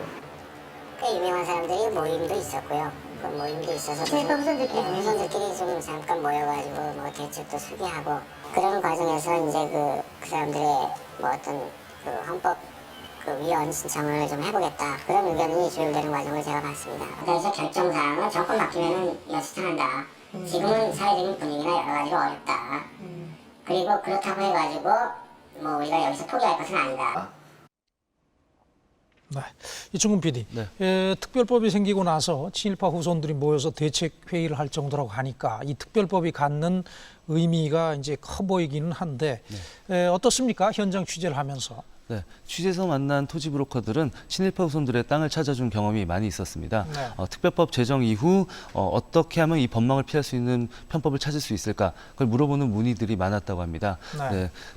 꽤 유명한 사람들이 모임도 있었고요. 그 모임도 있어서 친일파 후손들끼리 좀 잠깐 모여가지고 뭐 대책도 수기하고 그런 과정에서 이제 그 사람들의 뭐 어떤 그 헌법 그 위헌 신청을 좀 해보겠다 그런 의견이 조율되는 과정을 제가 봤습니다. 그래서 결정사항은 정권 바뀌면은 여실천한다. 지금은 사회적인 분위기나 여러 가지로 어렵다. 그리고 그렇다고 해가지고 뭐 우리가 여기서 포기할 것은 아니다. 네, 이충근 PD. 특별법이 생기고 나서 친일파 후손들이 모여서 대책 회의를 할 정도라고 하니까 이 특별법이 갖는 의미가 이제 커 보이기는 한데 어떻습니까? 현장 취재를 하면서. 네, 취재에서 만난 토지 브로커들은 친일파 후손들의 땅을 찾아준 경험이 많이 있었습니다. 특별법 제정 이후 어떻게 하면 이 법망을 피할 수 있는 편법을 찾을 수 있을까? 그걸 물어보는 문의들이 많았다고 합니다.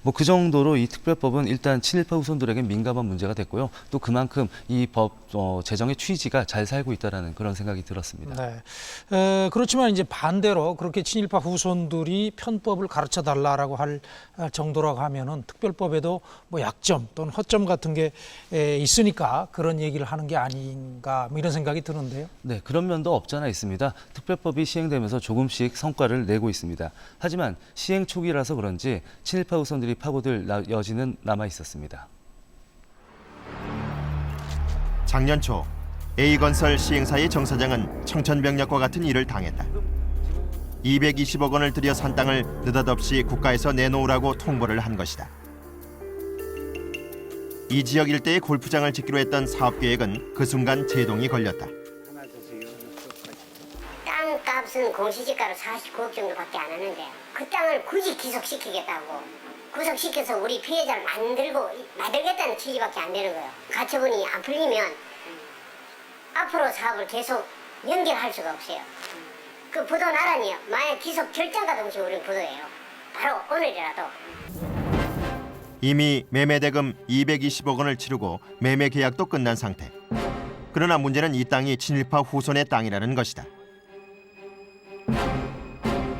뭐 그 정도로 이 특별법은 일단 친일파 후손들에게 민감한 문제가 됐고요. 또 그만큼 이 법 제정의 취지가 잘 살고 있다라는 그런 생각이 들었습니다. 네. 그렇지만 이제 반대로 그렇게 친일파 후손들이 편법을 가르쳐 달라라고 할 정도라고 하면은 특별법에도 뭐 약점 또는 허점 같은 게 있으니까 그런 얘기를 하는 게 아닌가 뭐 이런 생각이 드는데요. 네, 그런 면도 없잖아 있습니다. 특별법이 시행되면서 조금씩 성과를 내고 있습니다. 하지만 시행 초기라서 그런지 친일파 후손들이 파고들 여지는 남아 있었습니다. 작년 초 A건설 시행사의 정 사장은 청천벽력과 같은 일을 당했다. 220억 원을 들여 산 땅을 느닷없이 국가에서 내놓으라고 통보를 한 것이다. 이 지역 일대에 골프장을 짓기로 했던 사업 계획은 그 순간 제동이 걸렸다. 땅값은 공시지가로 49억 정도밖에 안 하는데 그 땅을 굳이 기속시키겠다고 구속시켜서 우리 피해자를 만들겠다는 취지밖에 안 되는 거예요. 가처분이 안 풀리면 앞으로 사업을 계속 연결할 수가 없어요. 그 부도 나란히요. 만약 기속 결정과 동시에 우리는 부도예요. 바로 오늘이라도. 이미 매매 대금 220억 원을 치르고 매매 계약도 끝난 상태. 그러나 문제는 이 땅이 친일파 후손의 땅이라는 것이다.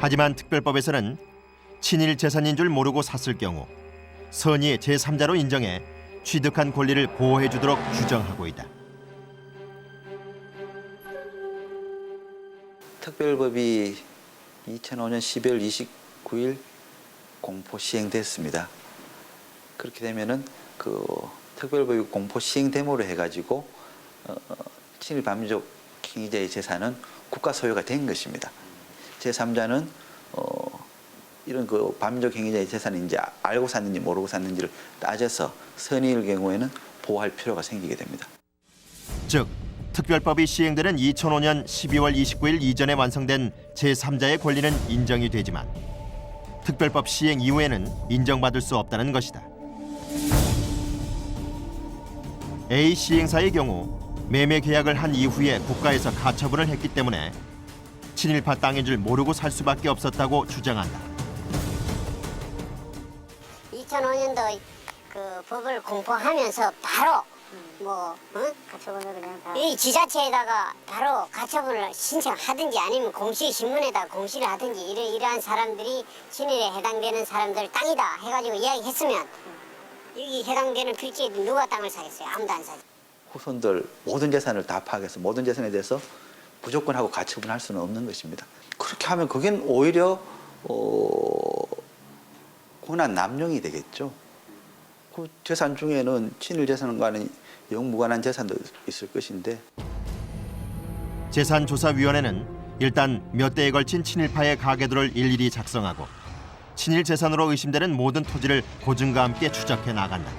하지만 특별법에서는 친일 재산인 줄 모르고 샀을 경우 선의의 제3자로 인정해 취득한 권리를 보호해주도록 규정하고 있다. 특별법이 2005년 12월 29일 공포 시행됐습니다. 그렇게 되면은 그 특별법이 공포 시행 데모로 해가지고 친일 반민족 행위자의 재산은 국가 소유가 된 것입니다. 제3자는 이런 그 반민족 행위자의 재산을 이제 알고 샀는지 모르고 샀는지를 따져서 선의일 경우에는 보호할 필요가 생기게 됩니다. 즉, 특별법이 시행되는 2005년 12월 29일 이전에 완성된 제3자의 권리는 인정이 되지만 특별법 시행 이후에는 인정받을 수 없다는 것이다. A 시행사의 경우 매매 계약을 한 이후에 국가에서 가처분을 했기 때문에 친일파 땅인 줄 모르고 살 수밖에 없었다고 주장한다. 2005년도 그 법을 공포하면서 바로 이 지자체에다가 바로 가처분을 신청하든지 아니면 공식 신문에다 공시를 하든지 이러한 사람들이 친일에 해당되는 사람들 땅이다 해가지고 이야기했으면 여기 해당되는 필지에 누가 땅을 사겠어요? 아무도 안 사죠. 후손들 모든 재산을 다 파악해서 모든 재산에 대해서 무조건 하고 가처분할 수는 없는 것입니다. 그렇게 하면 그게 오히려 고난 남용이 되겠죠. 그 재산 중에는 친일 재산과는 영 무관한 재산도 있을 것인데. 재산조사위원회는 일단 몇 대에 걸친 친일파의 가계도를 일일이 작성하고 친일 재산으로 의심되는 모든 토지를 고증과 함께 추적해 나간다.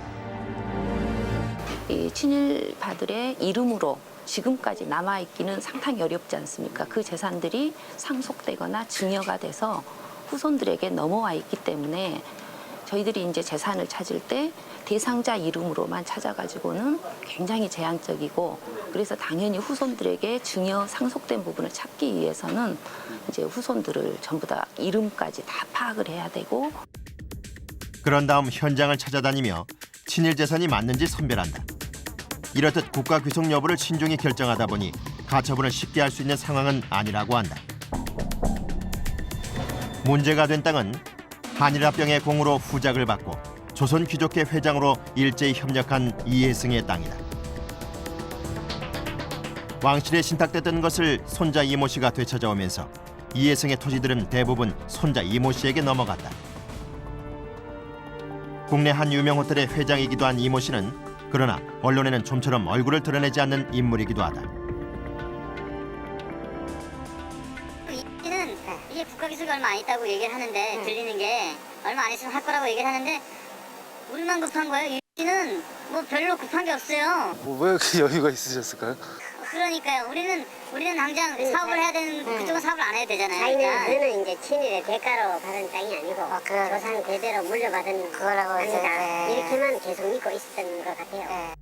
이 친일파들의 이름으로 지금까지 남아있기는 상당히 어렵지 않습니까? 그 재산들이 상속되거나 증여가 돼서 후손들에게 넘어와 있기 때문에 저희들이 이제 재산을 찾을 때 대상자 이름으로만 찾아가지고는 굉장히 제한적이고, 그래서 당연히 후손들에게 증여 상속된 부분을 찾기 위해서는 이제 후손들을 전부 다 이름까지 다 파악을 해야 되고. 그런 다음 현장을 찾아다니며 친일 재산이 맞는지 선별한다. 이렇듯 국가 귀속 여부를 신중히 결정하다 보니 가처분을 쉽게 할 수 있는 상황은 아니라고 한다. 문제가 된 땅은 한일합병의 공으로 후작을 받고 조선 귀족회 회장으로 일제히 협력한 이혜승의 땅이다. 왕실에 신탁됐던 것을 손자 이모 씨가 되찾아오면서 이혜승의 토지들은 대부분 손자 이모 씨에게 넘어갔다. 국내 한 유명 호텔의 회장이기도 한 이모 씨는 그러나 언론에는 좀처럼 얼굴을 드러내지 않는 인물이기도 하다. 이는 이게 국가기술이 얼마 안 있다고 얘기를 하는데 들리는 게 얼마 안 있으면 할 거라고 얘기를 하는데 우리만 급한 거예요. 이는 뭐 별로 급한 게 없어요. 왜 이렇게 여유가 있으셨을까요? 그러니까요. 우리는 당장 사업을 해야 되는 그쪽은 사업을 안 해야 되잖아요. 저는 이제 친일의 대가로 받은 땅이 아니고 조상 대대로 물려받은 거라고 합니다. 이렇게만 계속 믿고 있었던 것 같아요.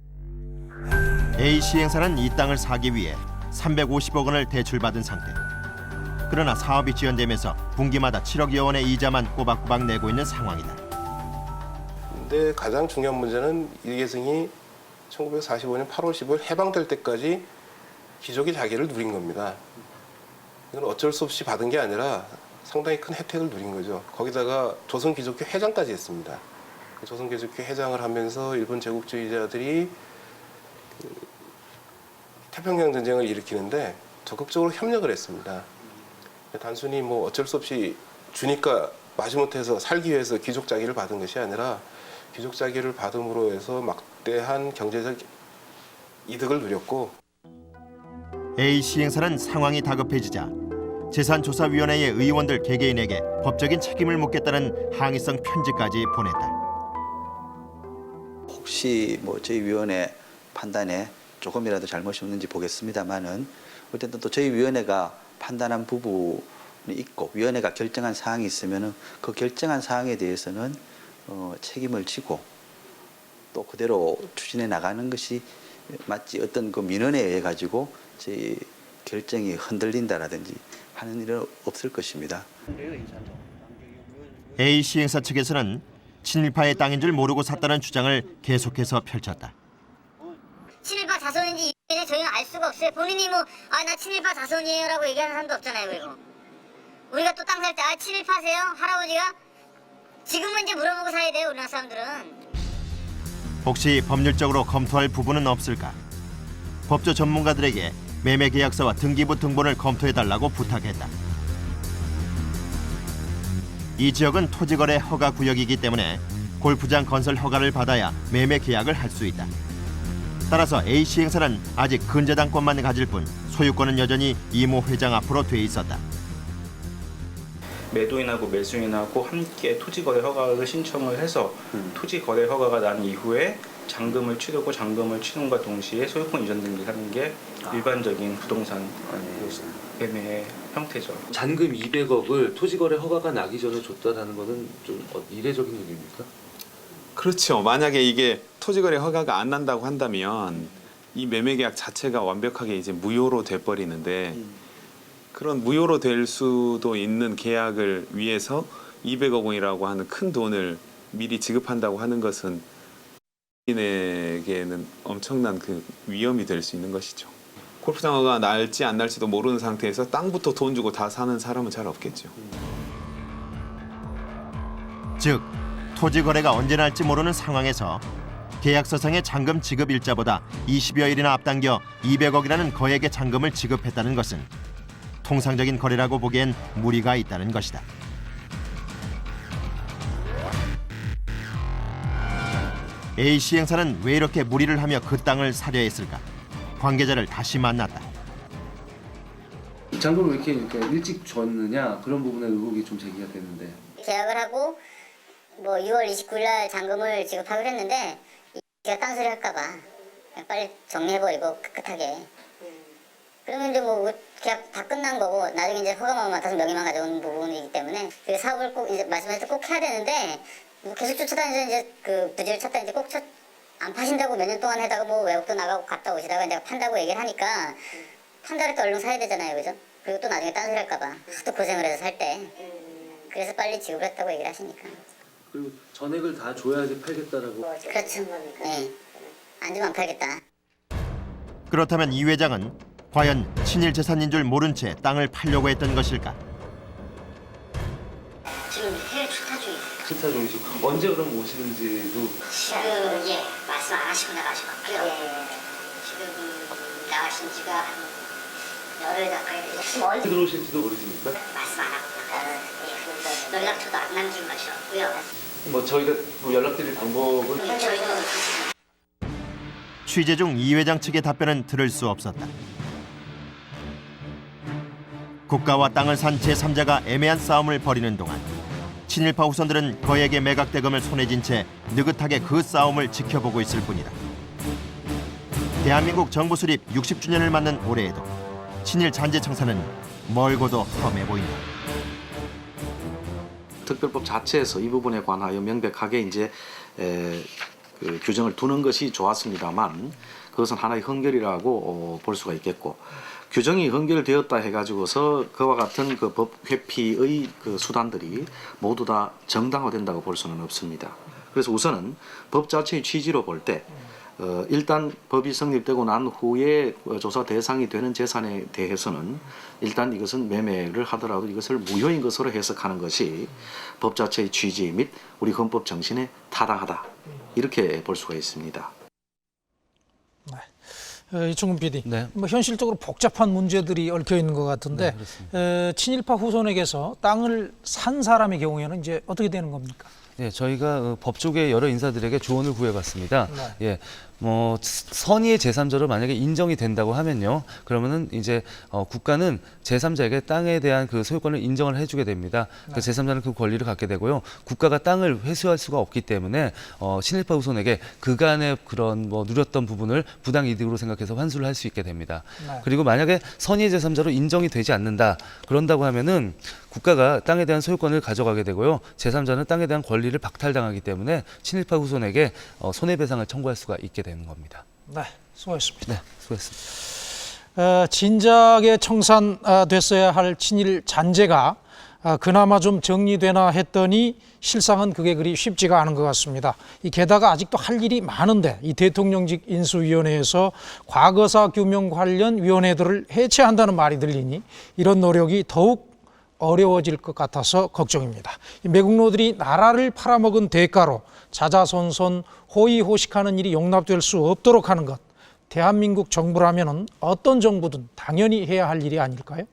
A 시행사는 이 땅을 사기 위해 350억 원을 대출받은 상태. 그러나 사업이 지연되면서 분기마다 7억여 원의 이자만 꼬박꼬박 내고 있는 상황이다. 근데 가장 중요한 문제는 이혜승이 1945년 8월 15일 해방될 때까지 귀족이 자기를 누린 겁니다. 이건 어쩔 수 없이 받은 게 아니라 상당히 큰 혜택을 누린 거죠. 거기다가 조선귀족회 회장까지 했습니다. 조선귀족회 회장을 하면서 일본 제국주의자들이 태평양 전쟁을 일으키는데 적극적으로 협력을 했습니다. 단순히 뭐 어쩔 수 없이 주니까 마지못해서 살기 위해서 귀족 자기를 받은 것이 아니라 귀족 자기를 받음으로 해서 막대한 경제적 이득을 누렸고. A 시행사는 상황이 다급해지자 재산조사위원회의 의원들 개개인에게 법적인 책임을 묻겠다는 항의성 편지까지 보냈다. 혹시 뭐 저희 위원회 판단에 조금이라도 잘못이 없는지 보겠습니다만은 어쨌든 또 저희 위원회가 판단한 부분이 있고 위원회가 결정한 사항이 있으면은 그 결정한 사항에 대해서는 책임을 지고 또 그대로 추진해 나가는 것이 마치 어떤 그 민원에 의해 가지고 저희 결정이 흔들린다라든지 하는 일은 없을 것입니다. A 시행사 측에서는 친일파의 땅인 줄 모르고 샀다는 주장을 계속해서 펼쳤다. 친일파 자손인지 저희는 알 수가 없어요. 본인이 뭐 나 친일파 자손이에요라고 얘기하는 사람도 없잖아요. 그리고 우리가 또 땅 살 때 친일파세요? 할아버지가? 지금은 이제 물어보고 사야 돼요. 우리나라 사람들은. 혹시 법률적으로 검토할 부분은 없을까? 법조 전문가들에게 매매 계약서와 등기부 등본을 검토해달라고 부탁했다. 이 지역은 토지거래 허가 구역이기 때문에 골프장 건설 허가를 받아야 매매 계약을 할 수 있다. 따라서 A시행사는 아직 근저당권만 가질 뿐 소유권은 여전히 이모 회장 앞으로 돼 있었다. 매도인하고 매수인하고 함께 토지거래 허가를 신청을 해서 토지거래 허가가 난 이후에 잔금을 치르고 잔금을 치름과 동시에 소유권 이전 등기를 하는 게 일반적인 부동산 매매의 형태죠. 잔금 200억을 토지거래 허가가 나기 전에 줬다라는 거는 좀 이례적인 일입니까? 그렇죠. 만약에 이게 토지거래 허가가 안 난다고 한다면 이 매매계약 자체가 완벽하게 이제 무효로 돼버리는데 그런 무효로 될 수도 있는 계약을 위해서 200억 원이라고 하는 큰 돈을 미리 지급한다고 하는 것은 개인에게는 엄청난 그 위험이 될 수 있는 것이죠. 골프장 허가가 날지 안 날지도 모르는 상태에서 땅부터 돈 주고 다 사는 사람은 잘 없겠죠. 즉 토지 거래가 언제 날지 모르는 상황에서 계약서상의 잔금 지급 일자보다 20여일이나 앞당겨 200억이라는 거액의 잔금을 지급했다는 것은 통상적인 거래라고 보기엔 무리가 있다는 것이다. A시행사는 왜 이렇게 무리를 하며 그 땅을 사려 했을까? 관계자를 다시 만났다. 잔금을 왜 이렇게 일찍 줬느냐 그런 부분에 의혹이 좀 제기가 되는데 계약을 하고 뭐 6월 29일 날 잔금을 지급하기로 했는데 제가 딴소리 할까 봐 그냥 빨리 정리해버리고 깨끗하게. 그러면 이제 뭐 계약 다 끝난 거고 나중에 이제 허가만 맡아서 명의만 가져오는 부분이기 때문에 그 사업을 꼭 이제 말씀하실 때 꼭 해야 되는데 뭐 계속 쫓아다니면서 이제 그 부지를 찾다 이제 꼭 안 파신다고 몇 년 동안 해다가 뭐 외국도 나가고 갔다 오시다가 이제 판다고 얘기를 하니까 판다 그럴 때 얼른 사야 되잖아요, 그죠? 그리고 또 나중에 딴소리 할까 봐 하도 고생을 해서 살 때 그래서 빨리 지급을 했다고 얘기를 하시니까. 그리고 전액을 다 줘야지 팔겠다라고. 그렇죠. 네. 안 주면 안 팔겠다. 그렇다면 이 회장은 과연 친일 재산인 줄 모른 채 땅을 팔려고 했던 것일까? 지금 해외 출타 중이에요. 출타 중이시고 언제 그럼 오시는지도 지금 예 말씀 안 하시고 나가셔갖고요. 지금 나가신 지가 한 열흘 가까이 되셨어요. 언제 들어오실지도 모르십니까? 말씀 안 하고 나가요. 연락처도 안 남긴 것이었고요. 뭐 저희가 뭐 연락드릴 방법은 저희도 취재 중 이 회장 측의 답변은 들을 수 없었다. 국가와 땅을 산 제3자가 애매한 싸움을 벌이는 동안 친일파 후손들은 거액의 매각 대금을 손에 쥔 채 느긋하게 그 싸움을 지켜보고 있을 뿐이다. 대한민국 정부 수립 60주년을 맞는 올해에도 친일 잔재 청사는 멀고도 험해 보인다. 특별법 자체에서 이 부분에 관하여 명백하게 이제 그 규정을 두는 것이 좋았습니다만 그것은 하나의 헌결이라고 볼 수가 있겠고 규정이 헌결되었다 해가지고서 그와 같은 그 법 회피의 그 수단들이 모두 다 정당화된다고 볼 수는 없습니다. 그래서 우선은 법 자체의 취지로 볼 때 일단 법이 성립되고 난 후에 조사 대상이 되는 재산에 대해서는 일단 이것은 매매를 하더라도 이것을 무효인 것으로 해석하는 것이 법 자체의 취지 및 우리 헌법 정신에 타당하다 이렇게 볼 수가 있습니다. 이충근 PD, 네. 뭐 현실적으로 복잡한 문제들이 얽혀 있는 것 같은데 친일파 후손에게서 땅을 산 사람의 경우에는 이제 어떻게 되는 겁니까? 예, 저희가 법조계 여러 인사들에게 조언을 구해봤습니다. 예, 뭐 선의의 제3자로 만약에 인정이 된다고 하면요, 그러면은 이제 국가는 제3자에게 땅에 대한 그 소유권을 인정을 해주게 됩니다. 그 제3자는 그 권리를 갖게 되고요, 국가가 땅을 회수할 수가 없기 때문에 친일파 후손에게 그간의 그런 뭐 누렸던 부분을 부당 이득으로 생각해서 환수를 할 수 있게 됩니다. 그리고 만약에 선의의 제3자로 인정이 되지 않는다, 그런다고 하면은 국가가 땅에 대한 소유권을 가져가게 되고요, 제3자는 땅에 대한 권리를 박탈당하기 때문에 친일파 후손에게 손해배상을 청구할 수가 있게 되는 겁니다. 네, 수고하셨습니다. 네, 수고했습니다. 진작에 청산됐어야 할 친일 잔재가 그나마 좀 정리되나 했더니 실상은 그게 그리 쉽지가 않은 것 같습니다. 게다가 아직도 할 일이 많은데 이 대통령직 인수위원회에서 과거사 규명 관련 위원회들을 해체한다는 말이 들리니 이런 노력이 더욱 어려워질 것 같아서 걱정입니다. 매국노들이 나라를 팔아먹은 대가로 자자손손 호의호식하는 일이 용납될 수 없도록 하는 것, 대한민국 정부라면 어떤 정부든 당연히 해야 할 일이 아닐까요?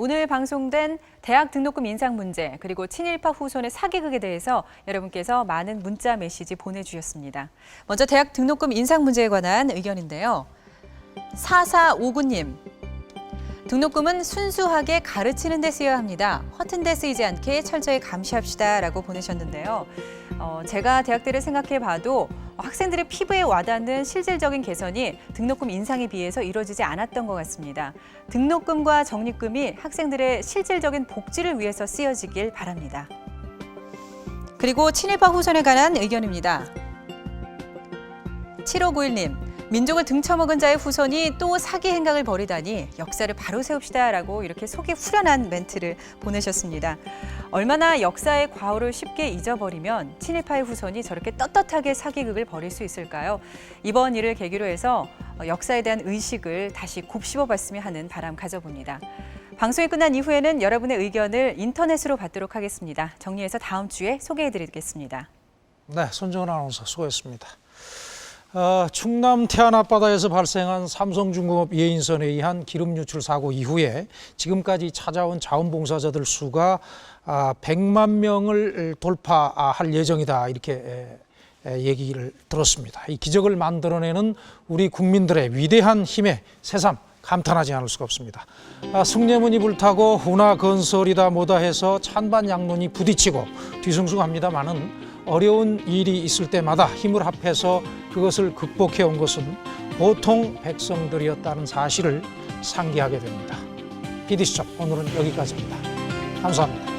오늘 방송된 대학 등록금 인상 문제 그리고 친일파 후손의 사기극에 대해서 여러분께서 많은 문자 메시지 보내주셨습니다. 먼저 대학 등록금 인상 문제에 관한 의견인데요. 4459님. 등록금은 순수하게 가르치는 데 쓰여야 합니다. 허튼 데 쓰이지 않게 철저히 감시합시다 라고 보내셨는데요. 제가 대학들을 생각해 봐도 학생들의 피부에 와닿는 실질적인 개선이 등록금 인상에 비해서 이루어지지 않았던 것 같습니다. 등록금과 적립금이 학생들의 실질적인 복지를 위해서 쓰여지길 바랍니다. 그리고 친일파 후손에 관한 의견입니다. 7591님. 민족을 등쳐먹은 자의 후손이 또 사기 행각을 벌이다니 역사를 바로 세웁시다라고 이렇게 속이 후련한 멘트를 보내셨습니다. 얼마나 역사의 과오를 쉽게 잊어버리면 친일파의 후손이 저렇게 떳떳하게 사기극을 벌일 수 있을까요? 이번 일을 계기로 해서 역사에 대한 의식을 다시 곱씹어봤으면 하는 바람 가져봅니다. 방송이 끝난 이후에는 여러분의 의견을 인터넷으로 받도록 하겠습니다. 정리해서 다음 주에 소개해드리겠습니다. 네, 손정은 아나운서 수고했습니다. 충남 태안 앞바다에서 발생한 삼성중공업 예인선에 의한 기름 유출 사고 이후에 지금까지 찾아온 자원봉사자들 수가 100만 명을 돌파할 예정이다 이렇게 얘기를 들었습니다. 이 기적을 만들어내는 우리 국민들의 위대한 힘에 새삼 감탄하지 않을 수가 없습니다. 숭례문이 불타고 hun화 건설이다 뭐다 해서 찬반양론이 부딪히고 뒤숭숭합니다마는 어려운 일이 있을 때마다 힘을 합해서 그것을 극복해 온 것은 보통 백성들이었다는 사실을 상기하게 됩니다. PD수첩 오늘은 여기까지입니다. 감사합니다.